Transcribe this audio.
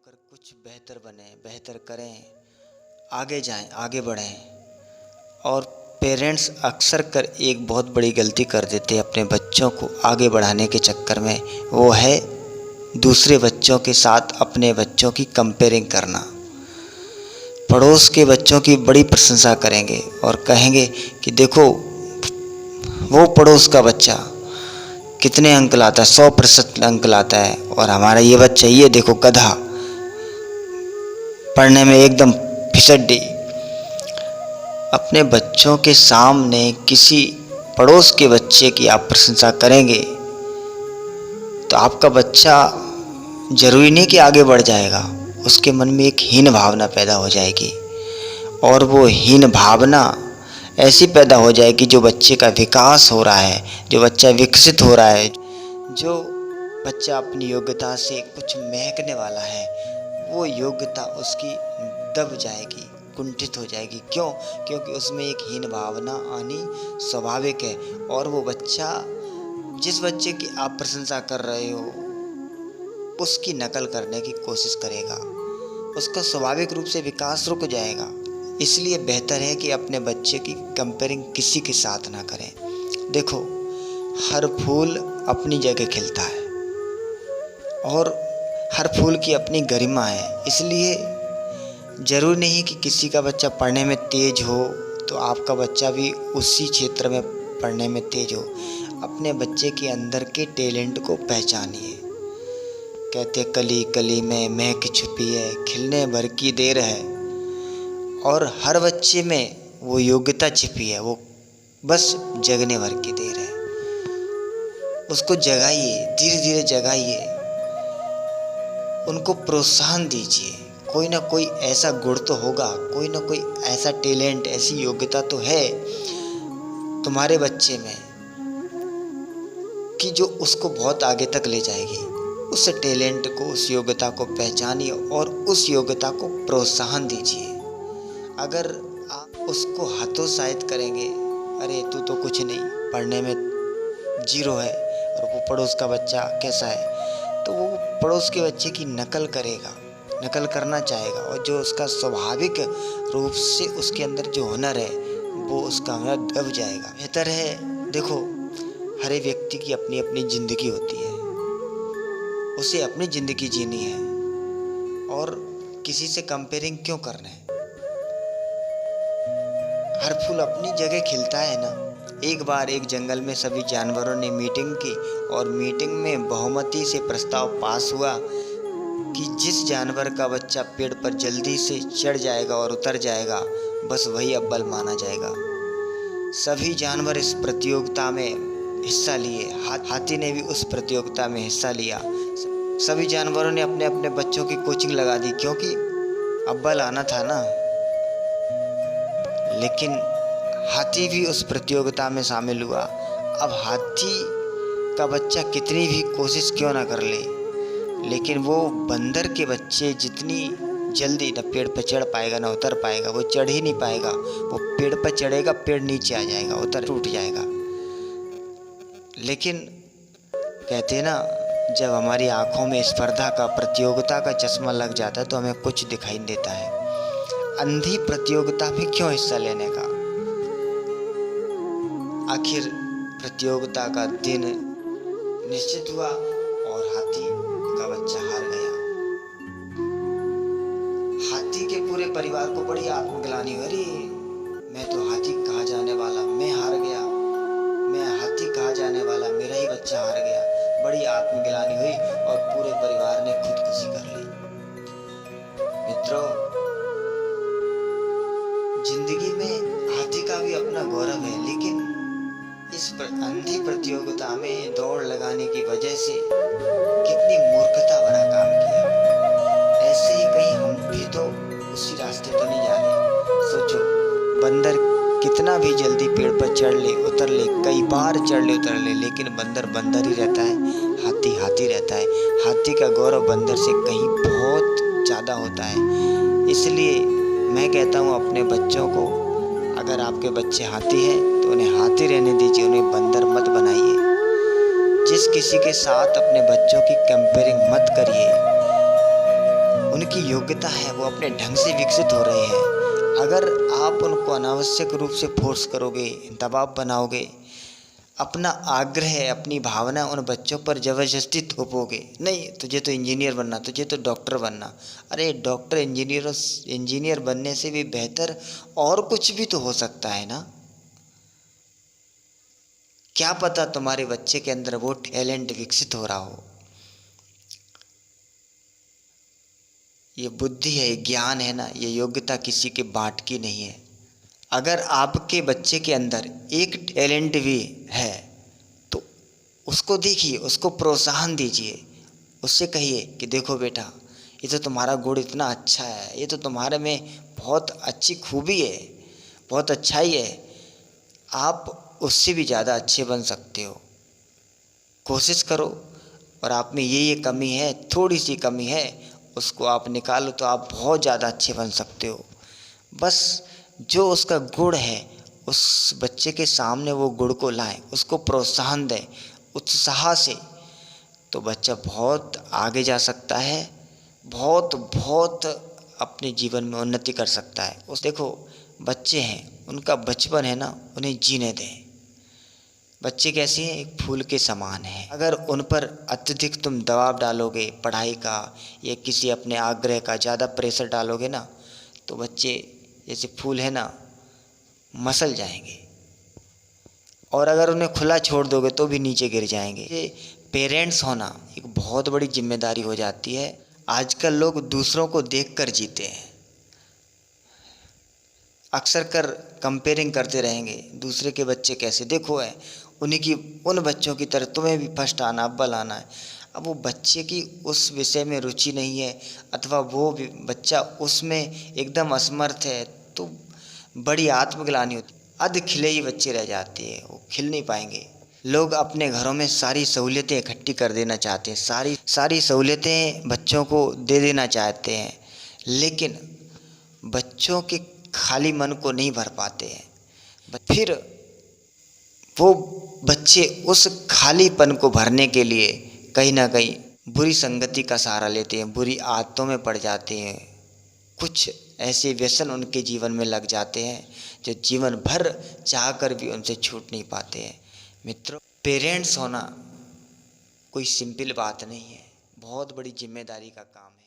होकर कुछ बेहतर बने, बेहतर करें, आगे जाएं, आगे बढ़ें। और पेरेंट्स अक्सर कर एक बहुत बड़ी गलती कर देते हैं अपने बच्चों को आगे बढ़ाने के चक्कर में, वो है दूसरे बच्चों के साथ अपने बच्चों की कंपेयरिंग करना। पड़ोस के बच्चों की बड़ी प्रशंसा करेंगे और कहेंगे कि देखो वो पड़ोस का बच्चा कितने अंक लाता है, 100% अंक लाता है, और हमारा ये बच्चा ये देखो गधा, पढ़ने में एकदम फिसड्डी। अपने बच्चों के सामने किसी पड़ोस के बच्चे की आप प्रशंसा करेंगे तो आपका बच्चा जरूरी नहीं कि आगे बढ़ जाएगा, उसके मन में एक हीन भावना पैदा हो जाएगी। और वो हीन भावना ऐसी पैदा हो जाएगी, जो बच्चे का विकास हो रहा है, जो बच्चा विकसित हो रहा है, जो बच्चा अपनी योग्यता से कुछ महकने वाला है, वो योग्यता उसकी दब जाएगी, कुंठित हो जाएगी। क्यों? क्योंकि उसमें एक हीन भावना आनी स्वाभाविक है। और वो बच्चा, जिस बच्चे की आप प्रशंसा कर रहे हो, उसकी नकल करने की कोशिश करेगा, उसका स्वाभाविक रूप से विकास रुक जाएगा। इसलिए बेहतर है कि अपने बच्चे की कंपेयरिंग किसी के साथ ना करें। देखो, हर फूल अपनी जगह खिलता है और हर फूल की अपनी गरिमा है। इसलिए ज़रूरी नहीं कि किसी का बच्चा पढ़ने में तेज हो तो आपका बच्चा भी उसी क्षेत्र में पढ़ने में तेज हो। अपने बच्चे के अंदर के टैलेंट को पहचानिए। कहते कली कली में महक छुपी है, खिलने भर की देर है। और हर बच्चे में वो योग्यता छिपी है, वो बस जगने भर की देर है। उसको जगाइए, धीरे धीरे जगाइए, उनको प्रोत्साहन दीजिए। कोई ना कोई ऐसा गुण तो होगा, कोई ना कोई ऐसा टैलेंट, ऐसी योग्यता तो है तुम्हारे बच्चे में कि जो उसको बहुत आगे तक ले जाएगी। उस टैलेंट को, उस योग्यता को पहचानिए और उस योग्यता को प्रोत्साहन दीजिए। अगर आप उसको हतोत्साहित करेंगे, अरे तू तो कुछ नहीं, पढ़ने में 0 है, और वो पड़ोस का बच्चा कैसा है, तो वो पड़ोस के बच्चे की नकल करेगा, नकल करना चाहेगा। और जो उसका स्वाभाविक रूप से उसके अंदर जो हुनर है, वो उसका हुनर दब जाएगा। बेहतर है, देखो, हर एक व्यक्ति की अपनी अपनी ज़िंदगी होती है, उसे अपनी ज़िंदगी जीनी है, और किसी से कंपेयरिंग क्यों करना है। हर फूल अपनी जगह खिलता है ना। एक बार एक जंगल में सभी जानवरों ने मीटिंग की और मीटिंग में बहुमति से प्रस्ताव पास हुआ कि जिस जानवर का बच्चा पेड़ पर जल्दी से चढ़ जाएगा और उतर जाएगा, बस वही अव्वल माना जाएगा। सभी जानवर इस प्रतियोगिता में हिस्सा लिए। हाथी ने भी उस प्रतियोगिता में हिस्सा लिया। सभी जानवरों ने अपने अपने बच्चों की कोचिंग लगा दी, क्योंकि अव्वल आना था ना। लेकिन हाथी भी उस प्रतियोगिता में शामिल हुआ। अब हाथी का बच्चा कितनी भी कोशिश क्यों ना कर ले, लेकिन वो बंदर के बच्चे जितनी जल्दी न पेड़ पर चढ़ पाएगा ना उतर पाएगा। वो चढ़ ही नहीं पाएगा। वो पेड़ पर चढ़ेगा, पेड़ नीचे आ जाएगा, उतर टूट जाएगा। लेकिन कहते हैं ना, जब हमारी आंखों में स्पर्धा का, प्रतियोगिता का चश्मा लग जाता है तो हमें कुछ दिखाई नहीं देता है। अंधी प्रतियोगिता में क्यों हिस्सा लेने का। आखिर प्रतियोगिता का दिन निश्चित हुआ और हाथी का बच्चा हार गया। हाथी के पूरे परिवार को बड़ी आत्मग्लानि हुई। अरे मैं तो हाथी कहा जाने वाला, मैं हार गया, मैं हाथी कहा जाने वाला, मेरा ही बच्चा हार गया। बड़ी आत्मग्लानि हुई और पूरे परिवार ने खुदकुशी कर ली। मित्रों, जिंदगी में हाथी का भी अपना गौरव है, लेकिन इस अंधी प्रतियोगिता में दौड़ लगाने की वजह से कितनी मूर्खता भरा काम किया। ऐसे ही कहीं हम भी तो उसी रास्ते तो नहीं जा रहे। सोचो, बंदर कितना भी जल्दी पेड़ पर चढ़ ले, उतर ले, कई बार चढ़ ले, उतर ले, लेकिन बंदर बंदर ही रहता है, हाथी हाथी रहता है। हाथी का गौरव बंदर से कहीं बहुत ज़्यादा होता है। इसलिए मैं कहता हूँ अपने बच्चों को, अगर आपके बच्चे हाथी हैं तो उन्हें हाथी रहने दीजिए, उन्हें बंदर मत बनाइए। जिस किसी के साथ अपने बच्चों की कंपेयरिंग मत करिए। की योग्यता है वो अपने ढंग से विकसित हो रहे हैं। अगर आप उनको अनावश्यक रूप से फोर्स करोगे, दबाव बनाओगे, अपना आग्रह, अपनी भावना उन बच्चों पर ज़बरदस्ती थोपोगे, नहीं तुझे तो इंजीनियर बनना, तुझे तो डॉक्टर बनना। अरे डॉक्टर इंजीनियर बनने से भी बेहतर और कुछ भी तो हो सकता है ना। क्या पता तुम्हारे बच्चे के अंदर वो टैलेंट विकसित हो रहा हो। ये बुद्धि है, ये ज्ञान है ना, ये योग्यता किसी के बाँट की नहीं है। अगर आपके बच्चे के अंदर एक टैलेंट भी है तो उसको देखिए, उसको प्रोत्साहन दीजिए, उससे कहिए कि देखो बेटा, ये तो तुम्हारा गुण इतना अच्छा है, ये तो तुम्हारे में बहुत अच्छी खूबी है, बहुत अच्छाई है, आप उससे भी ज़्यादा अच्छे बन सकते हो। कोशिश करो, और आप में ये कमी है, थोड़ी सी कमी है, उसको आप निकालो तो आप बहुत ज़्यादा अच्छे बन सकते हो। बस जो उसका गुण है उस बच्चे के सामने वो गुण को लाएं, उसको प्रोत्साहन दें उत्साह से, तो बच्चा बहुत आगे जा सकता है, बहुत बहुत अपने जीवन में उन्नति कर सकता है। उस देखो बच्चे हैं, उनका बचपन है ना, उन्हें जीने दें। बच्चे कैसे हैं, एक फूल के समान हैं। अगर उन पर अत्यधिक तुम दबाव डालोगे पढ़ाई का या किसी अपने आग्रह का ज़्यादा प्रेशर डालोगे ना, तो बच्चे जैसे फूल है ना, मसल जाएंगे, और अगर उन्हें खुला छोड़ दोगे तो भी नीचे गिर जाएंगे। ये पेरेंट्स होना एक बहुत बड़ी जिम्मेदारी हो जाती है। आजकल लोग दूसरों को देखकर जीते हैं, अक्सर कर कंपेयरिंग करते रहेंगे, दूसरे के बच्चे कैसे देखो है, उन्हीं की उन बच्चों की तरह तुम्हें भी फर्स्ट आना, अव्वल आना है। अब वो बच्चे की उस विषय में रुचि नहीं है, अथवा वो बच्चा उसमें एकदम असमर्थ है, तो बड़ी आत्मग्लानि होती है। अध खिले ही बच्चे रह जाते हैं, वो खिल नहीं पाएंगे। लोग अपने घरों में सारी सहूलियतें इकट्ठी कर देना चाहते हैं, सारी सहूलियतें बच्चों को दे देना चाहते हैं, लेकिन बच्चों के खाली मन को नहीं भर पाते हैं। फिर वो बच्चे उस खालीपन को भरने के लिए कहीं ना कहीं बुरी संगति का सहारा लेते हैं, बुरी आदतों में पड़ जाते हैं, कुछ ऐसे व्यसन उनके जीवन में लग जाते हैं जो जीवन भर चाह कर भी उनसे छूट नहीं पाते हैं। मित्रों, पेरेंट्स होना कोई सिंपल बात नहीं है, बहुत बड़ी जिम्मेदारी का काम है।